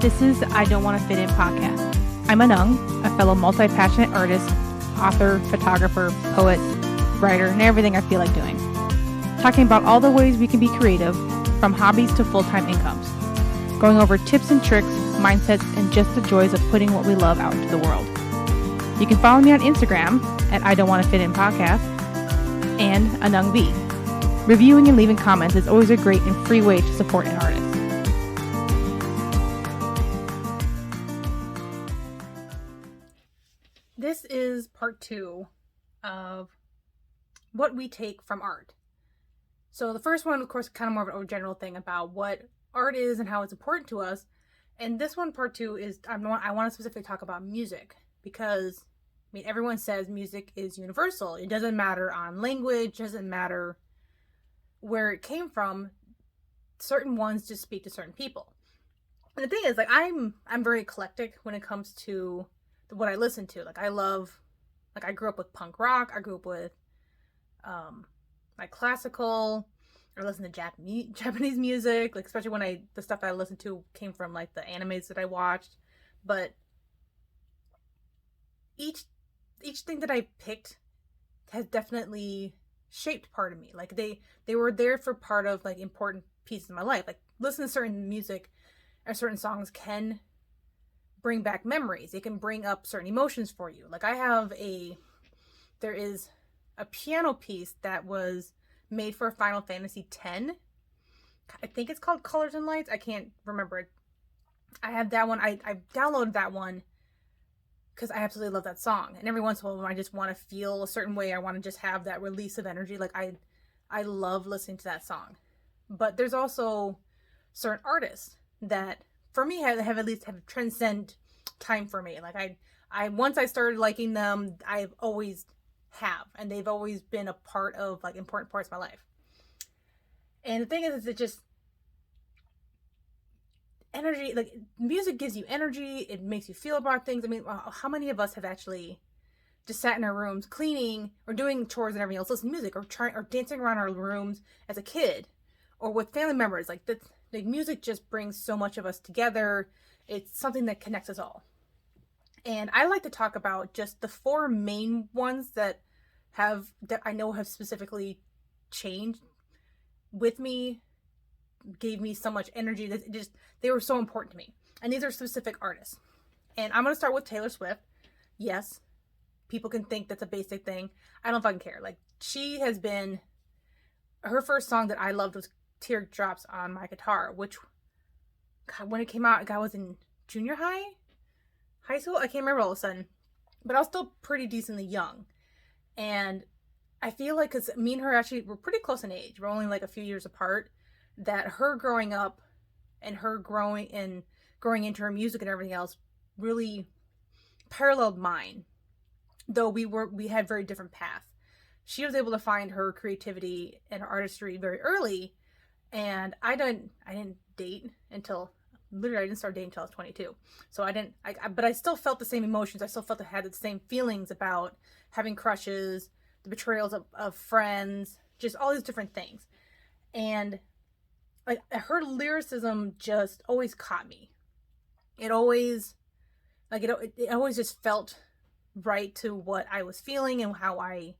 This is I Don't Want to Fit In podcast. I'm Anung, a fellow multi-passionate artist, author, photographer, poet, writer, and everything I feel like doing. Talking about all the ways we can be creative, from hobbies to full-time incomes. Going over tips and tricks, mindsets, and just the joys of putting what we love out into the world. You can follow me on Instagram at I Don't Want to Fit In podcast and Anung V. Reviewing and leaving comments is always a great and free way to support an artist. This is part 2 of what we take from art. So the first one, of course, kind of more of a general thing about what art is and how it's important to us. And this one, part 2, is I want to specifically talk about music because, everyone says music is universal. It doesn't matter on language, doesn't matter where it came from. Certain ones just speak to certain people. And the thing is, I'm very eclectic when it comes to what I listen to. I grew up with punk rock. I grew up with classical. I listen to Japanese music, especially when the stuff I listened to came from the animes that I watched. But each thing that I picked has definitely shaped part of me. They were there for part of important pieces of my life. Listening to certain music or certain songs can bring back memories. It can bring up certain emotions for you. There is a piano piece that was made for Final Fantasy X. I think it's called Colors and Lights. I can't remember it. I have that one. I downloaded that one because I absolutely love that song. And every once in a while, when I just want to feel a certain way, I want to just have that release of energy. I love listening to that song. But there's also certain artists that, for me, have at least transcend time for me. I once I started liking them, I've always have, and they've always been a part of important parts of my life. And the thing is it just energy, music gives you energy. It makes you feel about things. How many of us have actually just sat in our rooms cleaning or doing chores and everything else, listening to music or dancing around our rooms as a kid or with family members? Music just brings so much of us together. It's something that connects us all. And I like to talk about just the 4 main ones that I know have specifically changed with me, gave me so much energy that they were so important to me. And these are specific artists. And I'm going to start with Taylor Swift. Yes, people can think that's a basic thing. I don't fucking care. She has been, her first song that I loved was Teardrops on My Guitar, which, God, when it came out, I was in junior high school. I can't remember all of a sudden, but I was still pretty decently young. And I feel because me and her actually were pretty close in age. We're only a few years apart. That her growing up and her growing into her music and everything else really paralleled mine. Though we had very different paths. She was able to find her creativity and her artistry very early. And I didn't date until, literally I didn't start dating until I was 22. So but I still felt the same emotions. I still felt I had the same feelings about having crushes, the betrayals of friends, just all these different things. And her lyricism just always caught me. It always, it always just felt right to what I was feeling and how I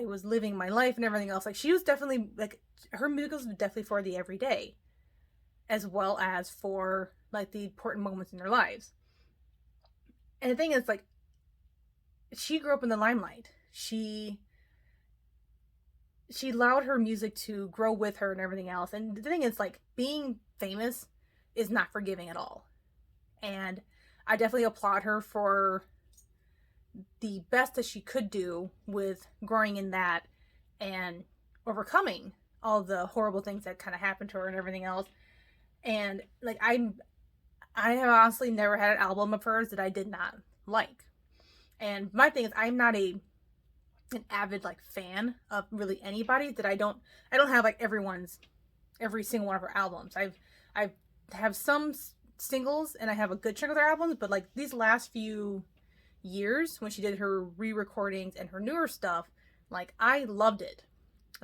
was living my life and everything else. She was definitely, her music was definitely for the everyday, as well as for the important moments in their lives. And the thing is, she grew up in the limelight. She allowed her music to grow with her and everything else. And the thing is, being famous is not forgiving at all. And I definitely applaud her for the best that she could do with growing in that and overcoming all the horrible things that kind of happened to her and everything else. And I have honestly never had an album of hers that I did not like. And my thing is, I'm not an avid fan of really anybody. That I don't have every single one of her albums. I have some singles and I have a good chunk of their albums, but these last few years when she did her re-recordings and her newer stuff, I loved it.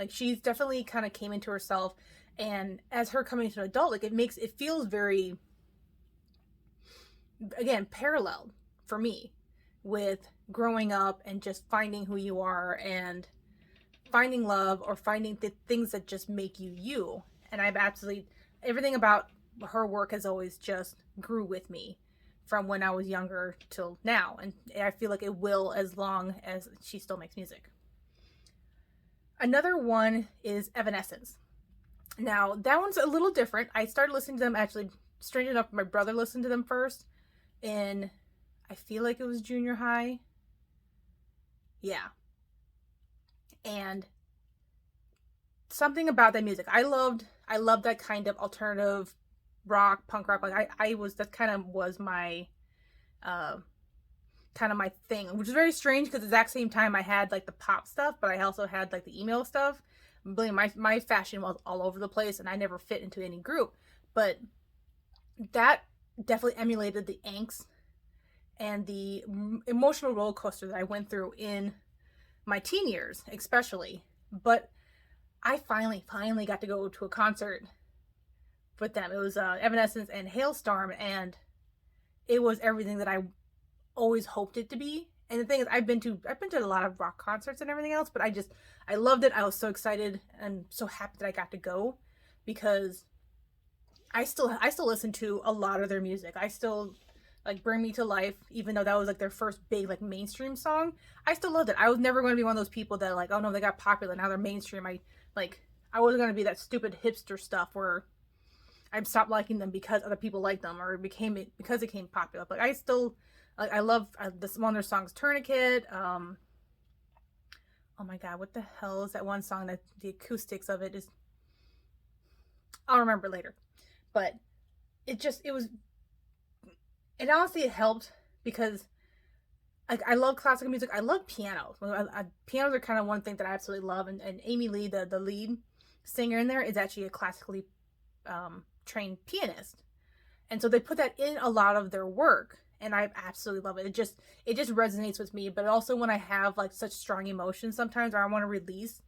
She's definitely kind of came into herself, and as her coming into an adult, it feels very again, paralleled for me with growing up and just finding who you are and finding love or finding the things that just make you you. And I've absolutely, everything about her work has always just grew with me from when I was younger till now. And I feel like it will as long as she still makes music. Another one is Evanescence. Now, that one's a little different. I started listening to them actually, strange enough, my brother listened to them first in, I feel like it was junior high. Yeah. And something about that music. I loved that kind of alternative rock, punk rock. Like I was, that kind of was my kind of my thing, which is very strange because at the exact same time I had like the pop stuff, but I also had like the emo stuff. Believe me, my fashion was all over the place and I never fit into any group. But that definitely emulated the angst and the emotional roller coaster that I went through in my teen years, especially. But I finally got to go to a concert with them. It was Evanescence and Hailstorm, and it was everything that I always hoped it to be. And the thing is, I've been to a lot of rock concerts and everything else, but I loved it. I was so excited and so happy that I got to go, because I still listen to a lot of their music. I still like Bring Me to Life, even though that was like their first big like mainstream song. I still loved it. I was never going to be one of those people that like, oh no, they got popular, now they're mainstream. I wasn't going to be that stupid hipster stuff where I stopped liking them because other people liked them, or because it became popular. But I still, like, I love this one of their songs, Tourniquet. Oh my god, what the hell is that one song that the acoustics of it is? I'll remember later. But it honestly, it helped because I love classical music. I love pianos. Pianos are kind of one thing that I absolutely love. And Amy Lee, the lead singer in there, is actually a classically trained pianist. And so they put that in a lot of their work. And I absolutely love it. It just resonates with me. But also when I have like such strong emotions sometimes, or I want to release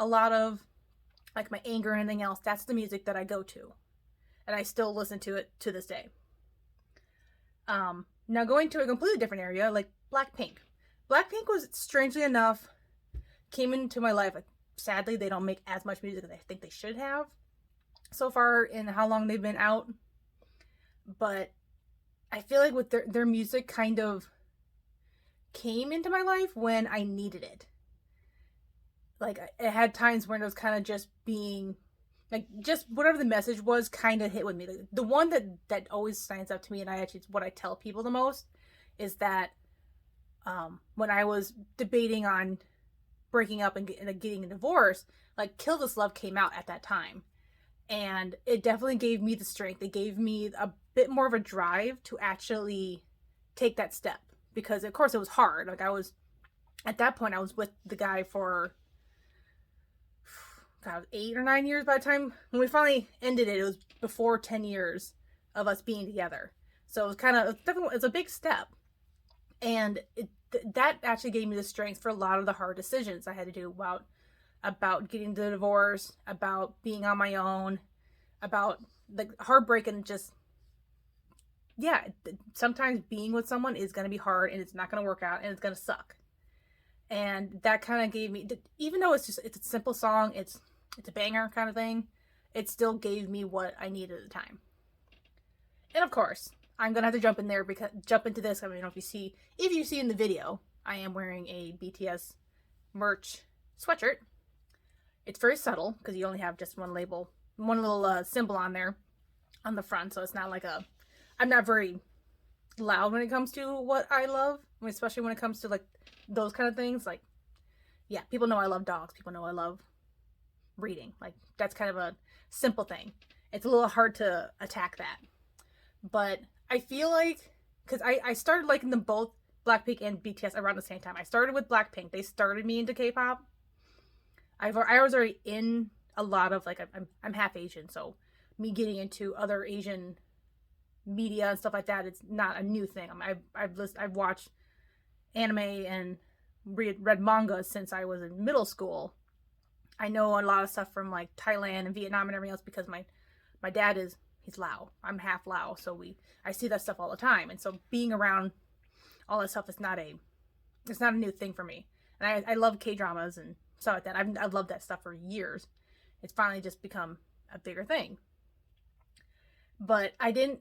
a lot of like my anger or anything else, that's the music that I go to. And I still listen to it to this day. Now going to a completely different area, like Blackpink. Blackpink was, strangely enough, came into my life. Like, sadly, they don't make as much music as I think they should have so far in how long they've been out. But I feel like with their music kind of came into my life when I needed it. Like, it had times when it was kind of just being, like, just whatever the message was kind of hit with me. Like, the one that always stands out to me, and it's what I tell people the most, is that when I was debating on breaking up and getting a divorce, like, Kill This Love came out at that time. And it definitely gave me the strength. It gave me a bit more of a drive to actually take that step. Because, of course, it was hard. Like, at that point, I was with the guy for, God, 8 or 9 years by the time, when we finally ended it, it was before 10 years of us being together. So it was it's a big step. And that actually gave me the strength for a lot of the hard decisions I had to do about getting the divorce, about being on my own, about the heartbreak, and just, yeah, sometimes being with someone is going to be hard and it's not going to work out and it's going to suck. And that kind of gave me, even though it's a simple song, it's a banger kind of thing, it still gave me what I needed at the time. And of course, I'm gonna have to jump into this. I mean, if you see in the video, I am wearing a BTS merch sweatshirt. It's very subtle because you only have just one little symbol on there on the front, so it's not like I'm not very loud when it comes to what I love, I mean, especially when it comes to like those kind of things. Like, yeah, people know I love dogs. People know I love reading. Like, that's kind of a simple thing. It's a little hard to attack that. But I feel like, because I started liking them both, Blackpink and BTS, around the same time. I started with Blackpink. They started me into K-pop. I was already in a lot of, like, I'm half Asian, so me getting into other Asian media and stuff like that, it's not a new thing. I've watched anime and read manga since I was in middle school. I know a lot of stuff from like Thailand and Vietnam and everything else because my dad he's Lao. I'm half Lao, so I see that stuff all the time. And so being around all that stuff is it's not a new thing for me. And I love K-dramas and stuff like that. I've loved that stuff for years. It's finally just become a bigger thing. But I didn't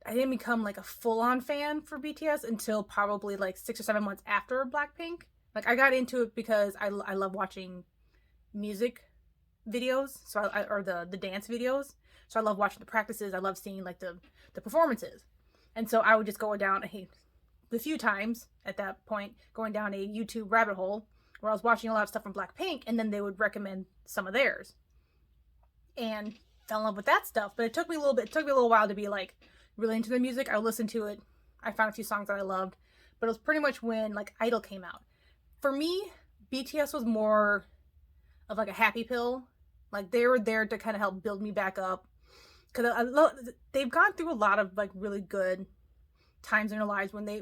become like a full-on fan for BTS until probably like 6 or 7 months after Blackpink. Like I got into it because I love watching music videos, so or the dance videos. So I love watching the practices. I love seeing like the performances. And so I would just go down a few times at that point, going down a YouTube rabbit hole where I was watching a lot of stuff from Blackpink, and then they would recommend some of theirs. And fell in love with that stuff. But it took me a little while to be like really into the music. I listened to it. I found a few songs that I loved. But it was pretty much when like Idol came out. For me, BTS was more of like a happy pill. Like they were there to kind of help build me back up. Because they've gone through a lot of like really good times in their lives when they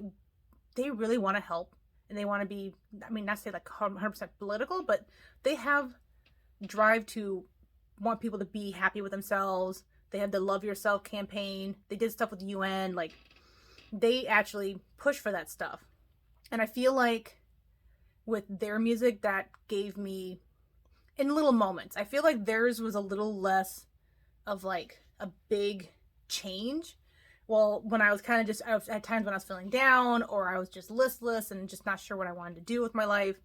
really want to help. And they want to be, I mean, not to say like 100% political, but they have drive to want people to be happy with themselves. They have the Love Yourself campaign. They did stuff with the UN. Like, they actually push for that stuff. And I feel like with their music, that gave me, in little moments, I feel like theirs was a little less of like a big change. Well, when I was kind of just, at times when I was feeling down or I was just listless and just not sure what I wanted to do with my life,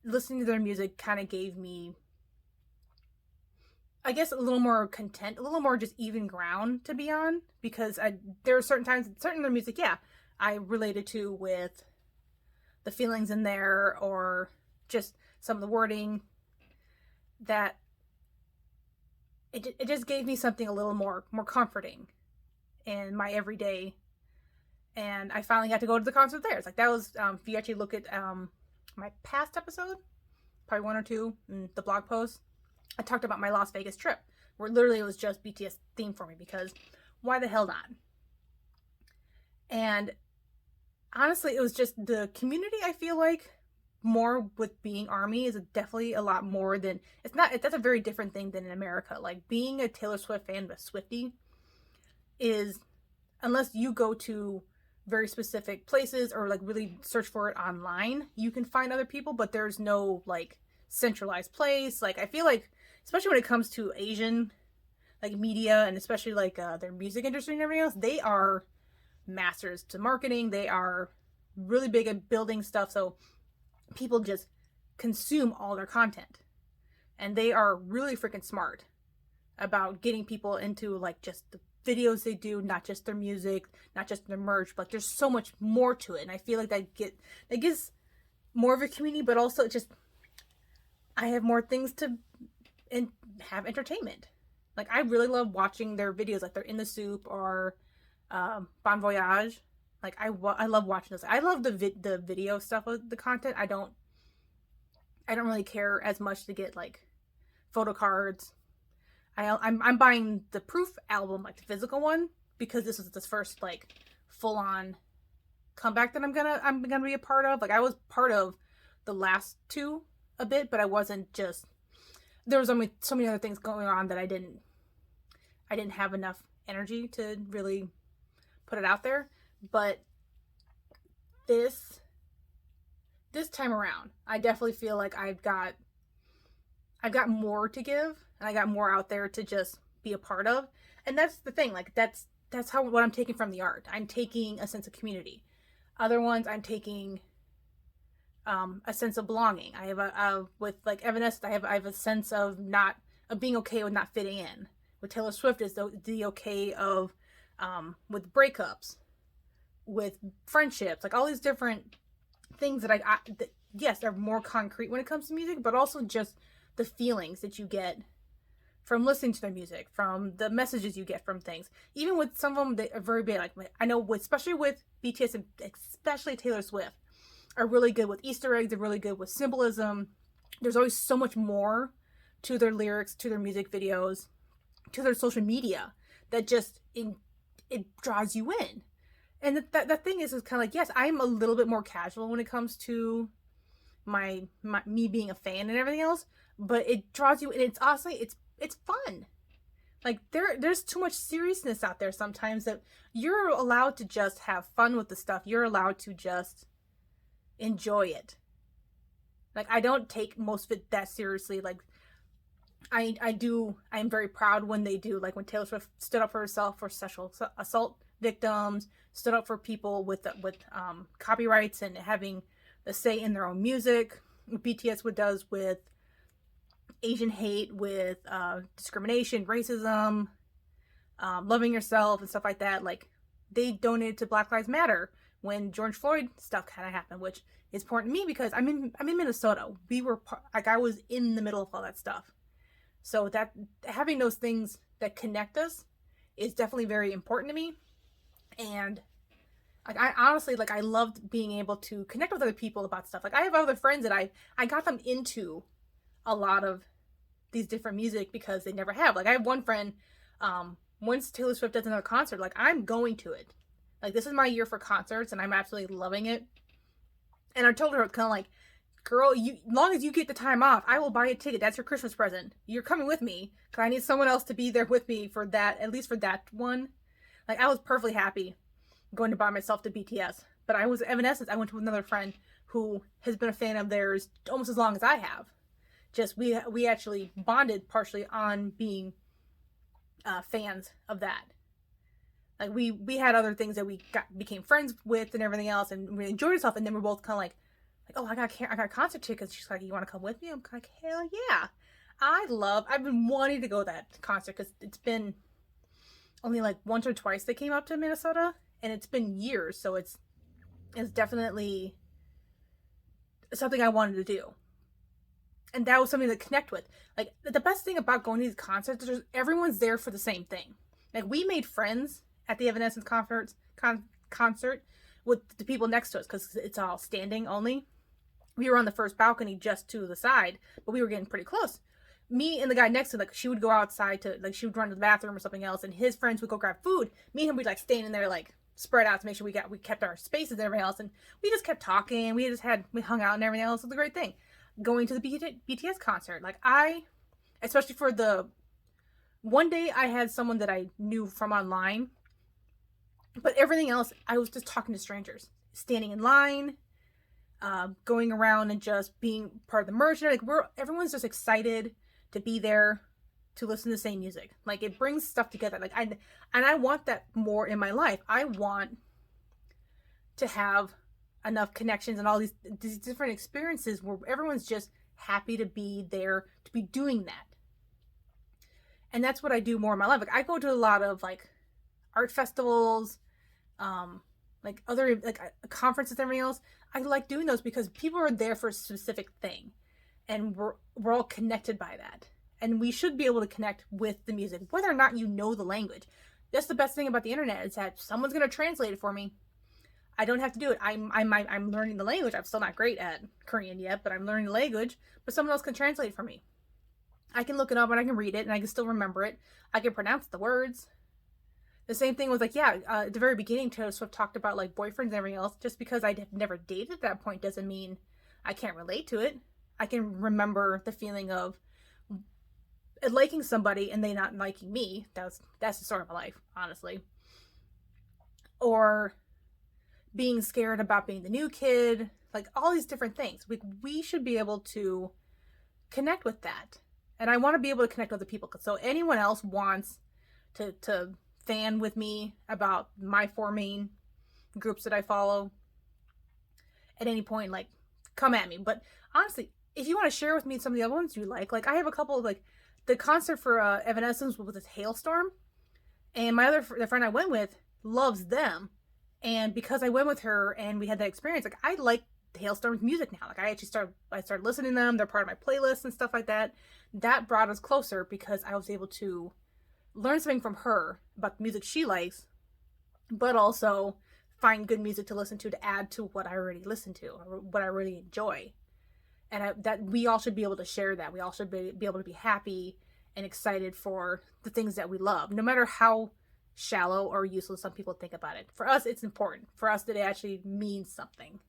listening to their music kind of gave me, I guess, a little more content, a little more just even ground to be on, because there are certain times, certain of their music, yeah, I related to with the feelings in there or just some of the wording that it just gave me something a little more comforting in my everyday. And I finally got to go to the concert there. It's like that was, if you actually look at my past episode, probably 1 or 2 in the blog post, I talked about my Las Vegas trip, where literally it was just BTS themed for me, because why the hell not? And honestly, it was just the community, I feel like, more with being ARMY is definitely a lot more than, that's a very different thing than in America. Like, being a Taylor Swift fan, but Swiftie, is, unless you go to very specific places or like really search for it online, you can find other people, but there's no like centralized place. Like, I feel like, especially when it comes to Asian like media, and especially like their music industry and everything else, they are masters to marketing. They are really big at building stuff, so people just consume all their content, and they are really freaking smart about getting people into like just the videos they do, not just their music, not just their merch, but there's so much more to it. And I feel like that gives more of a community, but also just, I have more things to have entertainment. Like, I really love watching their videos, like they're in the soup or Bon Voyage. Like, I love watching those. I love the video stuff of the content. I don't really care as much to get like photo cards. I'm buying the Proof album, like the physical one, because this is the first like full on comeback that I'm gonna be a part of. Like, I was part of the last 2 a bit, but I wasn't just, there was only so many other things going on that I didn't have enough energy to really put it out there. But this time around, I definitely feel like I've got more to give, and I got more out there to just be a part of. And that's the thing, like that's what I'm taking from the art. I'm taking a sense of community. Other ones, I'm taking a sense of belonging. I have with like Evanescence, I have a sense of being okay with not fitting in. With Taylor Swift is the okay of with breakups, with friendships, like all these different things that yes, they're more concrete when it comes to music, but also just the feelings that you get from listening to their music, from the messages you get from things. Even with some of them that are very big, like I know, especially with BTS and especially Taylor Swift, are really good with Easter eggs. They're really good with symbolism. There's always so much more to their lyrics, to their music videos, to their social media, that just it draws you in. And the thing is kind of like, yes, I'm a little bit more casual when it comes to me being a fan and everything else, but it draws you, and it's honestly, it's fun. Like there's too much seriousness out there sometimes that you're allowed to just have fun with the stuff. You're allowed to just enjoy it. Like I don't take most of it that seriously. Like I'm very proud when they do, like when Taylor Swift stood up for herself for sexual assault victims, stood up for people with copyrights and having the say in their own music. BTS does with Asian hate, with discrimination, racism, loving yourself and stuff like that. Like they donated to Black Lives Matter when George Floyd stuff kind of happened, which is important to me because I'm in Minnesota. I was in the middle of all that stuff. So that having those things that connect us is definitely very important to me. And like I honestly, like I loved being able to connect with other people about stuff. Like I have other friends that I got them into a lot of these different music because they never have. Like I have one friend, once Taylor Swift does another concert, like I'm going to it. Like this is my year for concerts and I'm absolutely loving it. And I told her kind of like, girl, as long as you get the time off, I will buy a ticket. That's your Christmas present. You're coming with me because I need someone else to be there with me for that, at least for that one. Like I was perfectly happy going to buy myself to BTS, but I was Evanescence. I went to another friend who has been a fan of theirs almost as long as I have. Just we actually bonded partially on being fans of that. Like we had other things that we became friends with and everything else, and we enjoyed ourselves. And then we're both kind of like, oh, I got concert tickets. She's like, you want to come with me? I'm like, hell yeah. I've been wanting to go to that concert because it's been only like once or twice they came up to Minnesota, and it's been years. So it's definitely something I wanted to do. And that was something to connect with. Like the best thing about going to these concerts is everyone's there for the same thing. Like we made friends at the Evanescence concert with the people next to us because it's all standing only. We were on the first balcony just to the side, but we were getting pretty close. Me and the guy next to, like, she would go outside to, like, she would run to the bathroom or something else, and his friends would go grab food. Me and him would, like, stand in there, like, spread out to make sure we kept our spaces and everything else, and we just kept talking. We hung out and everything else. It was a great thing. Going to the BTS concert, like, especially for one day I had someone that I knew from online, but everything else, I was just talking to strangers, standing in line, going around and just being part of the merch. Like everyone's just excited to be there to listen to the same music. Like it brings stuff together. Like I want that more in my life. I want to have enough connections and all these different experiences where everyone's just happy to be there, to be doing that. And that's what I do more in my life. Like I go to a lot of like art festivals, like other like conferences and everything else. I like doing those because people are there for a specific thing, and we're all connected by that. And we should be able to connect with the music, whether or not you know the language. That's the best thing about the internet is that someone's gonna translate it for me. I don't have to do it. I'm learning the language. I'm still not great at Korean yet, but I'm learning the language. But someone else can translate it for me. I can look it up and I can read it and I can still remember it. I can pronounce the words. The same thing was like, at the very beginning, Taylor Swift talked about like boyfriends and everything else. Just because I'd never dated at that point doesn't mean I can't relate to it. I can remember the feeling of liking somebody and they not liking me. That's the story of my life, honestly. Or being scared about being the new kid, like all these different things. We should be able to connect with that. And I want to be able to connect with other people. So anyone else wants to fan with me about my 4 main groups that I follow at any point, like come at me. But honestly, if you want to share with me some of the other ones you like I have a couple of like the concert for Evanescence was this Hailstorm, and my the friend I went with loves them, and because I went with her and we had that experience, like I like Hailstorm's music now. Like I started listening to them. They're part of my playlist and stuff like that. That brought us closer because I was able to learn something from her about the music she likes, but also find good music to listen to add to what I already listen to or what I really enjoy. And that we all should be able to share that. We all should be able to be happy and excited for the things that we love, no matter how shallow or useless some people think about it. For us, it's important. For us, that it actually means something.